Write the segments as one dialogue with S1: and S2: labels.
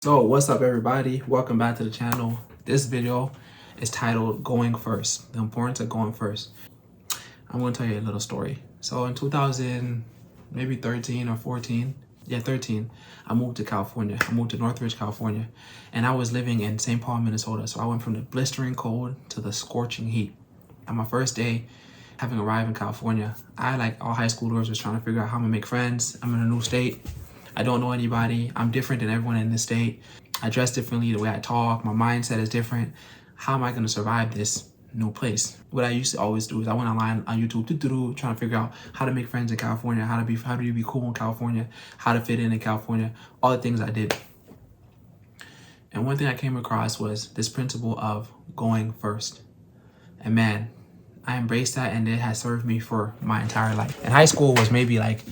S1: So what's up everybody? Welcome back to the channel. This video is titled Going First, the importance of going first. I'm going to tell you a little story. So in 2000, maybe 13 or 14, 13, I moved to California. I moved to Rutgers, California, and I was living in St. Paul, Minnesota. So I went from the blistering cold to the scorching heat. On my first day, having arrived in California, I, like all high schoolers, was trying to figure out how I'm gonna make friends. I'm in a new state. I don't know anybody. I'm different than everyone in this state. I dress differently, the way I talk, my mindset is different. How am I gonna survive this new place? What I used to always do is I went online on YouTube, trying to figure out how to make friends in California, how do you be cool in California, how to fit in California, all the things I did. And one thing I came across was this principle of going first. And man, I embraced that and it has served me for my entire life. And high school was maybe like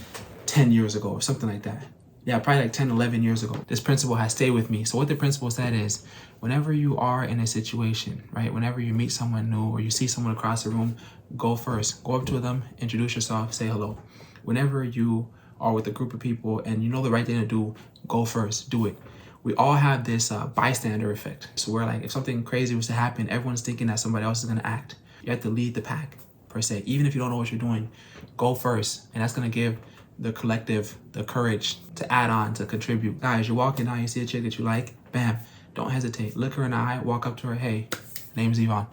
S1: 10 years ago or something like that. Yeah, probably like 10, 11 years ago. This principle has stayed with me. So what the principle said is, whenever you are in a situation, right? Whenever you meet someone new or you see someone across the room, go first. Go up to them, introduce yourself, say hello. Whenever you are with a group of people and you know the right thing to do, go first, do it. We all have this bystander effect. So we're like, if something crazy was to happen, everyone's thinking that somebody else is gonna act. You have to lead the pack, per se. Even if you don't know what you're doing, go first. And that's gonna give the collective the courage to add on, to contribute. Guys, you're walking down, you see a chick that you like, bam, don't hesitate. Look her in the eye, walk up to her, hey, name's Yvan.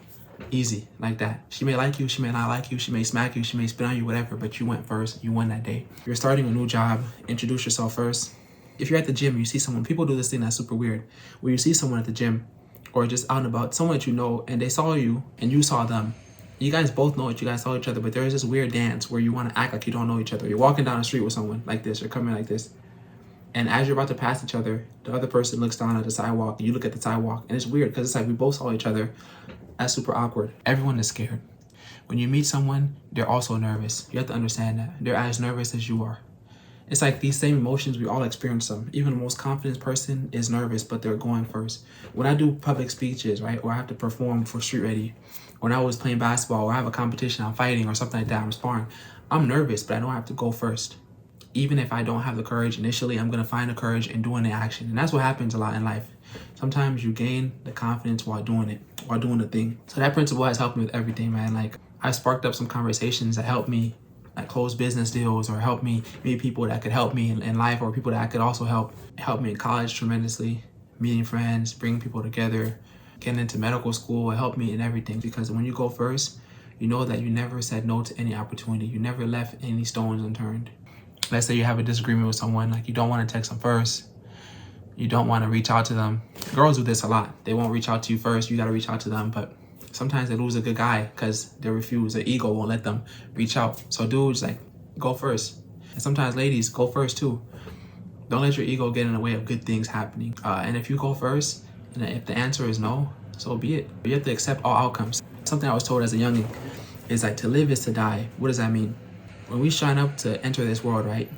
S1: Easy, like that. She may like you, she may not like you, she may smack you, she may spit on you, whatever, but you went first, you won that day. You're starting a new job, introduce yourself first. If you're at the gym, you see someone, people do this thing that's super weird, where you see someone at the gym or just out and about, someone that you know, and they saw you and you saw them. You guys both know it, you guys saw each other, but there is this weird dance where you want to act like you don't know each other. You're walking down the street with someone like this, or coming like this. And as you're about to pass each other, the other person looks down at the sidewalk, and you look at the sidewalk. And it's weird because it's like we both saw each other. That's super awkward. Everyone is scared. When you meet someone, they're also nervous. You have to understand that. They're as nervous as you are. It's like these same emotions, we all experience them. Even the most confident person is nervous, but they're going first. When I do public speeches, right, or I have to perform for Street Ready, when I was playing basketball or I have a competition, I'm fighting or something like that, I'm sparring, I'm nervous, but I know I have to go first. Even if I don't have the courage initially, I'm gonna find the courage in doing the action. And that's what happens a lot in life. Sometimes you gain the confidence while doing it, while doing the thing. So that principle has helped me with everything, man. Like, I sparked up some conversations that helped me like close business deals, or help me meet people that could help me in life, or people that I could also help me in college tremendously, meeting friends, bringing people together, getting into medical school. It helped me in everything, because when you go first, you know that you never said no to any opportunity. You never left any stones unturned. Let's say you have a disagreement with someone, like you don't want to text them first, you don't want to reach out to them. Girls do this a lot. They won't reach out to you first, you got to reach out to them. But sometimes they lose a good guy because they refuse. Their ego won't let them reach out. So dudes, like, go first. And sometimes ladies, go first too. Don't let your ego get in the way of good things happening. And if you go first, and if the answer is no, so be it. You have to accept all outcomes. Something I was told as a youngin' is like, to live is to die. What does that mean? When we shine up to enter this world, right,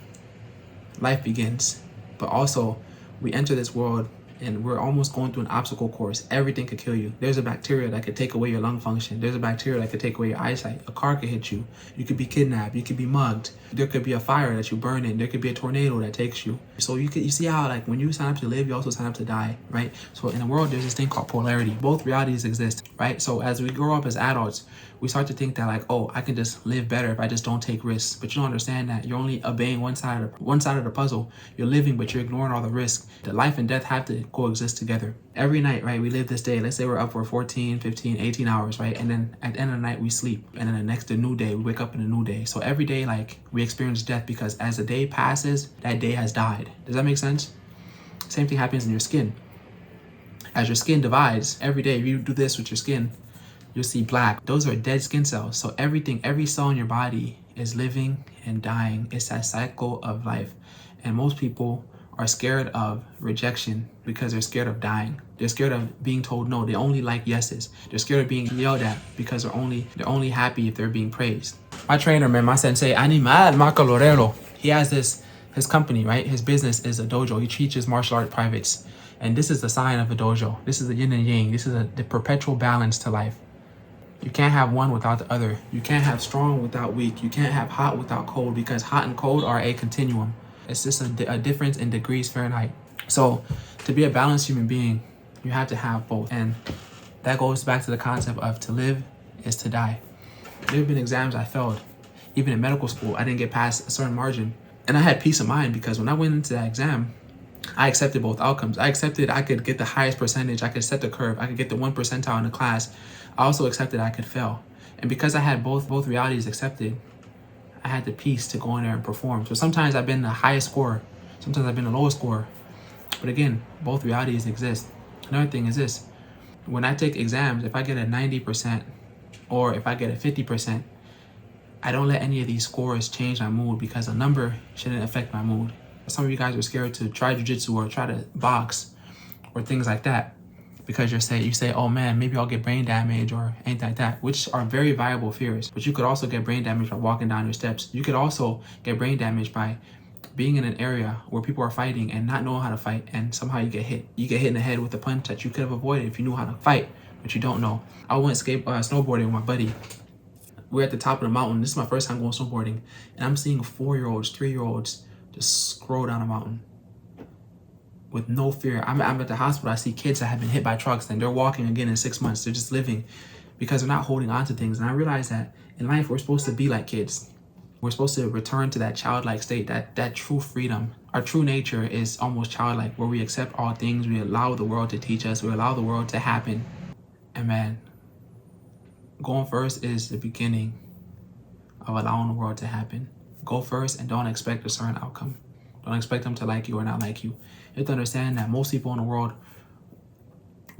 S1: life begins. But also, we enter this world and we're almost going through an obstacle course. Everything could kill you. There's a bacteria that could take away your lung function. There's a bacteria that could take away your eyesight. A car could hit you. You could be kidnapped. You could be mugged. There could be a fire that you burn in. There could be a tornado that takes you. So you see how, like, when you sign up to live, you also sign up to die, right? So in the world, there's this thing called polarity. Both realities exist, right? So as we grow up as adults, we start to think that, like, oh, I can just live better if I just don't take risks. But you don't understand that you're only obeying one side of the puzzle. You're living, but you're ignoring all the risks. That life and death have to coexist together. Every night, right, we live this day. Let's say we're up for 14, 15, 18 hours, right? And then at the end of the night, we sleep. And then the new day, we wake up in a new day. So every day, like, we experience death, because as the day passes, that day has died. Does that make sense? Same thing happens in your skin. As your skin divides, every day, if you do this with your skin, you'll see black. Those are dead skin cells. So everything, every cell in your body is living and dying. It's that cycle of life. And most people are scared of rejection because they're scared of dying. They're scared of being told no. They only like yeses. They're scared of being yelled at because they're only happy if they're being praised. My trainer, man, my sensei, Animal Macalorero, he has his company, right? His business is a dojo. He teaches martial art privates. And this is the sign of a dojo. This is the yin and yang. This is the perpetual balance to life. You can't have one without the other. You can't have strong without weak. You can't have hot without cold, because hot and cold are a continuum. It's just a difference in degrees Fahrenheit. So To be a balanced human being, you have to have both. And that goes back to the concept of to live is to die. There have been exams I failed. Even in medical school, I didn't get past a certain margin. And I had peace of mind because when I went into that exam, I accepted both outcomes. I accepted I could get the highest percentage. I could set the curve. I could get the 1 percentile in the class. I also accepted I could fail. And because I had both realities accepted, I had the peace to go in there and perform. So sometimes I've been the highest scorer. Sometimes I've been the lowest scorer. But again, both realities exist. Another thing is this. When I take exams, if I get a 90% or if I get a 50%, I don't let any of these scores change my mood because a number shouldn't affect my mood. Some of you guys are scared to try jujitsu or try to box or things like that because you say, oh man, maybe I'll get brain damage or anything like that, which are very viable fears. But you could also get brain damage by walking down your steps. You could also get brain damage by being in an area where people are fighting and not knowing how to fight, and somehow you get hit. You get hit in the head with a punch that you could have avoided if you knew how to fight, but you don't know. I went snowboarding with my buddy. We're at the top of the mountain. This is my first time going snowboarding, and I'm seeing 4-year-olds, 3-year-olds just scroll down a mountain with no fear. I'm at the hospital. I see kids that have been hit by trucks and they're walking again in 6 months. They're just living because they're not holding on to things. And I realize that in life, we're supposed to be like kids. We're supposed to return to that childlike state, that true freedom. Our true nature is almost childlike, where we accept all things. We allow the world to teach us. We allow the world to happen. And man, going first is the beginning of allowing the world to happen. Go first and don't expect a certain outcome. Don't expect them to like you or not like you. You have to understand that most people in the world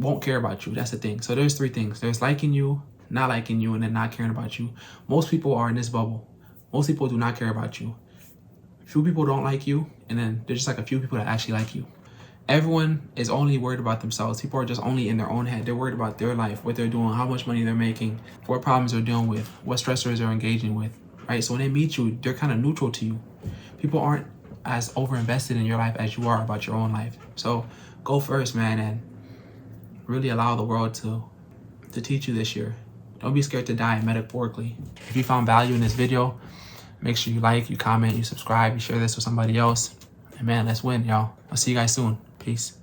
S1: won't care about you. That's the thing. So there's 3 things. There's liking you, not liking you, and then not caring about you. Most people are in this bubble. Most people do not care about you. Few people don't like you, and then there's just like a few people that actually like you. Everyone is only worried about themselves. People are just only in their own head. They're worried about their life, what they're doing, how much money they're making, what problems they're dealing with, what stressors they're engaging with, right? So when they meet you, they're kind of neutral to you. People aren't as over-invested in your life as you are about your own life. So go first, man, and really allow the world to teach you this year. Don't be scared to die metaphorically. If you found value in this video, make sure you like, you comment, you subscribe, you share this with somebody else. And man, let's win, y'all. I'll see you guys soon. Peace.